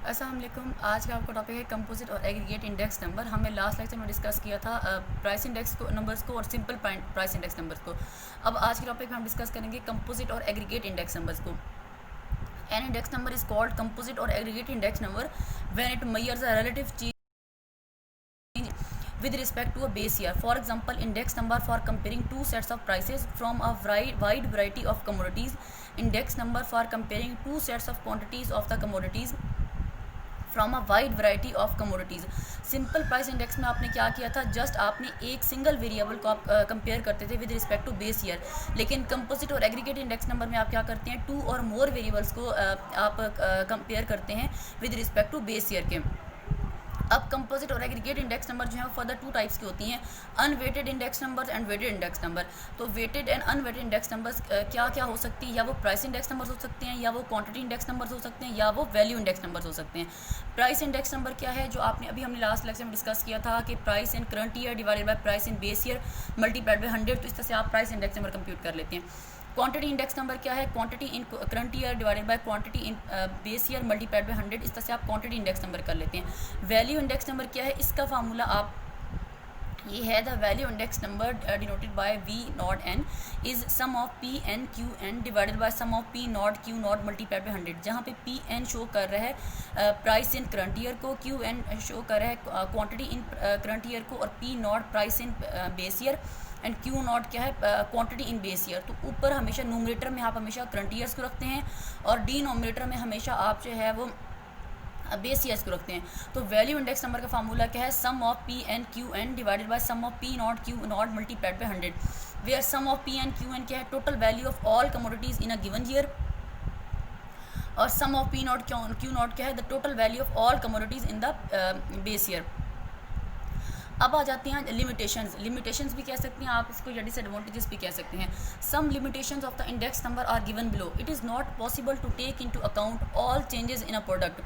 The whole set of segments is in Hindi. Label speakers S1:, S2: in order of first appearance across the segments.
S1: अस्सलाम वालेकुम। आज का आपका टॉपिक है कंपोजिट और एग्रीगेट इंडेक्स नंबर। हमने लास्ट लेक्चर में डिस्कस किया था प्राइस इंडेक्स को नंबर्स को और सिंपल प्राइस इंडेक्स नंबर्स को। अब आज के टॉपिक में हम डिस्कस करेंगे कंपोजिट और एग्रीगेट इंडेक्स नंबर्स को। An index number is called composite और aggregate index number when it measures a relative change with respect to a base year. For example, index number for comparing two sets of prices from a wide variety of commodities. Index number for comparing two sets of quantities of the commodities from a wide variety of commodities. Simple price index में आपने क्या किया था, जस्ट आपने एक सिंगल वेरिएबल को आप कंपेयर करते थे with respect to base year. लेकिन कंपोजिट और एग्रीगेट इंडेक्स नंबर में आप क्या करते हैं, टू और मोर वेरिएबल्स को आप कंपेयर करते हैं with respect to base year के। अब कंपोजिट और एग्रीगेट इंडेक्स नंबर जो है वो फर्दर टू टाइप्स की होती हैं, unweighted index number and weighted index number. तो weighted and unweighted index numbers क्या क्या हो सकती है, या वो प्राइस इंडेक्स नंबर्स हो सकते हैं, या वो क्वांटिटी इंडेक्स नंबर्स हो सकते हैं, या वो वैल्यू इंडेक्स नंबर्स हो सकते हैं। प्राइस इंडेक्स नंबर क्या है, जो आपने अभी हमने लास्ट लेक्चर में डिस्कस किया था कि price in current year divided by price in base year multiplied by 100। तो इस तरह से आप प्राइस इंडेक्स नंबर कंप्यूट कर लेते हैं। क्वांटिटी इंडेक्स नंबर क्या है, quantity in current year divided by quantity in base year multiplied by 100। इस तरह से आप क्वांटिटी इंडेक्स नंबर कर लेते हैं। वैल्यू इंडेक्स नंबर क्या है, इसका फार्मूला आप ये है, the value index number denoted by V nought N is sum of P N Q N divided by sum of P nought Q nought multiplied by 100। जहाँ पे पी एन शो कर रहा है प्राइस इन करंट ईयर को, क्यू एन शो कर रहा है क्वांटिटी इन करंट ईयर को, और P nought price in base year, and Q nought क्या है, क्वांटिटी इन बेस ईयर। तो ऊपर हमेशा नोमिनेटर में आप हमेशा करंट ईयर्स को रखते हैं, और डिनोमिनेटर में हमेशा आप जो है वो बेस ईयर्स को रखते हैं। तो वैल्यू इंडेक्स नंबर का फार्मूला क्या है, sum of P N Q N divided by sum of P nought Q nought multiplied by 100, where sum of P N Q N क्या है, total value of all commodities in a given year, और sum of P nought Q nought क्या है, the total value of all commodities in the base year. अब आ जाते हैं लिमिटेशंस भी कह सकते हैं आप इसको, या डिसएडवांटेजेस भी कह सकते हैं। Some limitations of the index number are given below. It is not possible to take into account all changes in a product.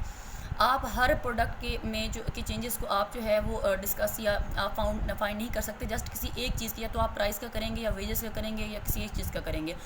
S1: आप हर प्रोडक्ट के में जो के चेंजेस को आप जो है वो डिस्कस या आप फाइंड नहीं कर सकते, जस्ट किसी एक चीज़ की, या तो आप प्राइस का करेंगे, या वेजेस का करेंगे, या किसी एक चीज़ का करेंगे।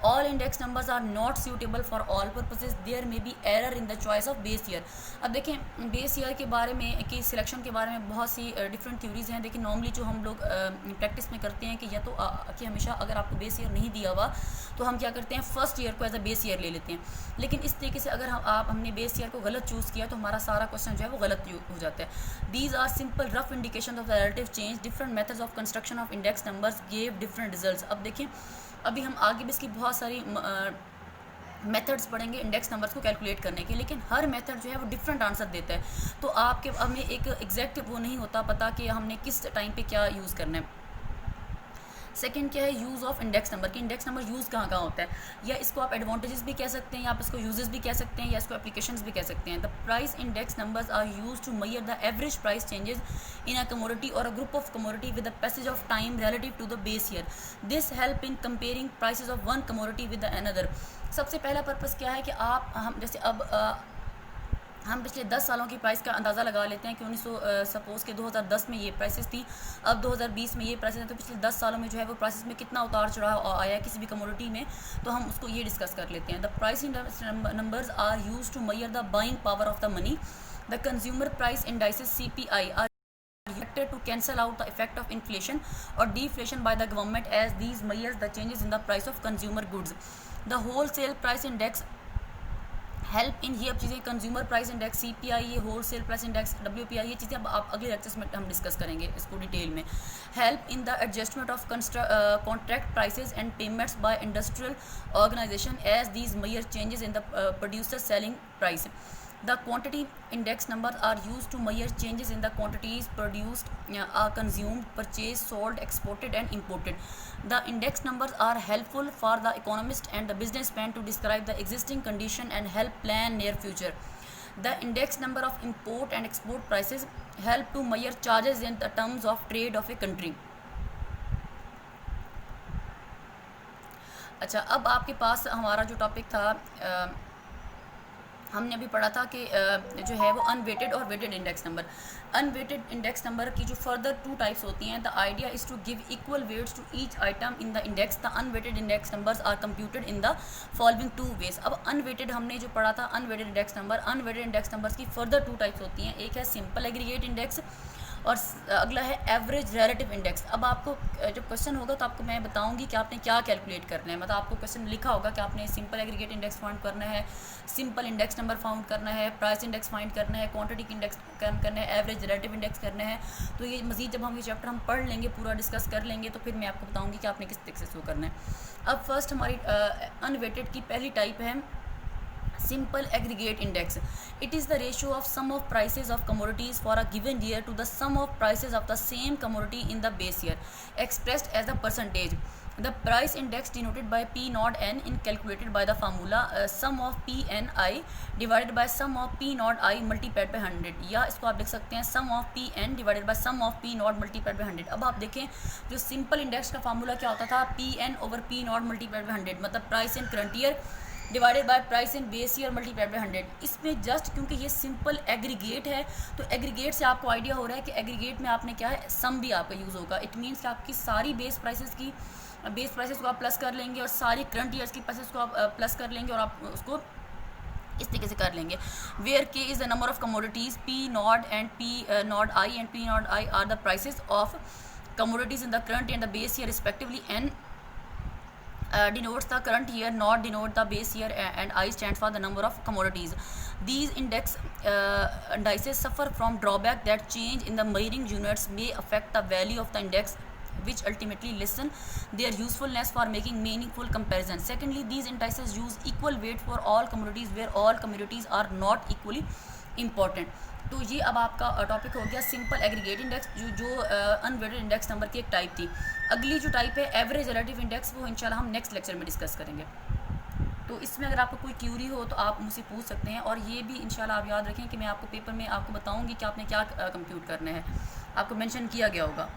S1: All index numbers are not suitable for all purposes, there may be error in the choice of base year. अब देखें, बेस ईयर के बारे में कि सिलेक्शन के बारे में बहुत सी डिफरेंट थ्योरीज हैं। देखिए, नॉर्मली जो हम लोग प्रैक्टिस में करते हैं कि या तो कि हमेशा अगर आपको बेस ईयर नहीं दिया हुआ तो हम क्या करते हैं, फर्स्ट ईयर को एज अ बेस ईयर ले लेते हैं। लेकिन इस तरीके से अगर हमने बेस ईयर को गलत चूज़ किया तो हमारा सारा क्वेश्चन जो है वो गलत हो जाता है। These are simple rough indication of the relative change, different methods of construction of index numbers gave different results. अब देखें, अभी हम आगे भी इसकी बहुत सारी मेथड्स पढ़ेंगे इंडेक्स नंबर्स को कैलकुलेट करने के, लेकिन हर मेथड जो है वो डिफरेंट आंसर देता है। तो आपके हमें एक एग्जैक्ट वो नहीं होता पता कि हमने किस टाइम पे क्या यूज़ करना है। सेकंड क्या है, यूज़ ऑफ इंडेक्स नंबर, कि इंडेक्स नंबर यूज़ कहाँ कहाँ होता है, या इसको आप एडवांटेजेस भी कह सकते हैं, या आप इसको यूजेस भी कह सकते हैं, या इसको एप्लीकेशंस भी कह सकते हैं। The price index numbers are use to measure the average price changes in a commodity और a group of commodity with the passage of time relative to the base year. This help in comparing prices of one commodity with the another. सबसे पहला पर्पज़ क्या है कि हम जैसे अब हम पिछले 10 सालों की प्राइस का अंदाज़ा लगा लेते हैं कि सपोज़ के 2010 में ये प्राइसेस थी, अब 2020 में ये प्राइसेस हैं, तो पिछले 10 सालों में जो है वो प्राइसेस में कितना उतार चढ़ाव आया किसी भी कमोडिटी में, तो हम उसको ये डिस्कस कर लेते हैं। The price numbers are use to measure the buying power of the money. The consumer price indices CPI are to cancel out the effect of inflation or deflation by the government, as these measures the changes in the price of consumer goods. The wholesale price index help in, ये अब चीज़ें कंज्यूमर प्राइस इंडेक्स CPI, ये wholesale price index WPI, ये चीज़ें अब आप अगले लेक्चर्स में हम डिस्कस करेंगे इसको डिटेल में। Help in the adjustment of contract prices and payments by industrial organisation, as these measure changes in the producer selling price. The quantity index numbers are used to measure changes in the quantities produced, consumed, purchased, sold, exported and imported. The index numbers are helpful for the economist and the businessman to describe the existing condition and help plan near future. The index number of import and export prices help to measure charges in the terms of trade of a country. अच्छा, अब आपके पास हमारा जो टॉपिक था हमने अभी पढ़ा था कि जो है वो अनवेटेड और weighted index number. Unweighted index number की जो फर्दर 2 टाइप्स होती हैं, the idea is to give equal weights to each item in the index. The unweighted index numbers are computed in the following 2 ways. अब अनवेटेड हमने जो पढ़ा था unweighted index number, unweighted index numbers की फर्दर 2 टाइप्स होती हैं, एक है सिंपल एग्रीगेट इंडेक्स और अगला है एवरेज रिलेटिव इंडेक्स। अब आपको जब क्वेश्चन होगा तो आपको मैं बताऊंगी कि आपने क्या कैलकुलेट करना है। मतलब आपको क्वेश्चन लिखा होगा कि आपने सिंपल एग्रीगेट इंडेक्स फाइंड करना है, सिंपल इंडेक्स नंबर फाउंड करना है, प्राइस इंडेक्स फाइंड करना है, क्वांटिटी इंडेक्स करना है, एवरेज रिलेटिव इंडेक्स करना है। तो ये मजीद जब हम ये चैप्टर हम पढ़ लेंगे, पूरा डिस्कस कर लेंगे, तो फिर मैं आपको बताऊँगी कि आपने किस तरीके से शो करना है। अब फर्स्ट हमारी अनवेटेड की पहली टाइप है simple aggregate index. It is the ratio of sum of prices of commodities for a given year to the sum of prices of the same commodity in the base year, expressed as the percentage. The price index denoted by P naught n in calculated by the formula sum of P n I divided by sum of P naught I multiplied by 100, या इसको आप लिख सकते हैं sum of P n divided by sum of P naught multiplied by 100। अब आप देखें जो सिंपल इंडेक्स का फार्मूला क्या होता था, P n over P naught multiplied by 100, मतलब price in current year divided by price in base year multiplied by 100। इसमें जस्ट क्योंकि ये सिंपल एग्रीगेट है तो एग्रीगेट से आपको आइडिया हो रहा है कि एग्रीगेट में आपने क्या है, सम भी आपका यूज़ होगा। इट मीन्स कि आपकी सारी बेस प्राइसेस को आप प्लस कर लेंगे और सारी करंट ईयर्स की प्राइसेस को आप प्लस कर लेंगे और आप उसको इस तरीके से कर लेंगे। Where K is the number of commodities P nought and P nought I and P nought I are the prices of commodities in the current and the base year respectively. N denotes the current year, not denote the base year, and I stands for the number of commodities. These indices suffer from drawback that change in the measuring units may affect the value of the index, which ultimately lessen their usefulness for making meaningful comparisons. Secondly, these indices use equal weight for all commodities where all commodities are not equally important. तो ये अब आपका टॉपिक हो गया सिंपल एग्रीगेट इंडेक्स, जो अनवेटेड इंडेक्स नंबर की एक टाइप थी। अगली जो टाइप है एवरेज रिलेटिव इंडेक्स, वो इंशाल्लाह हम नेक्स्ट लेक्चर में डिस्कस करेंगे। तो इसमें अगर आपको कोई क्यूरी हो तो आप मुझसे पूछ सकते हैं, और ये भी इंशाल्लाह आप याद रखें कि मैं आपको पेपर में आपको बताऊंगी कि आपने क्या कंप्यूट करना है, आपको मेंशन किया गया होगा।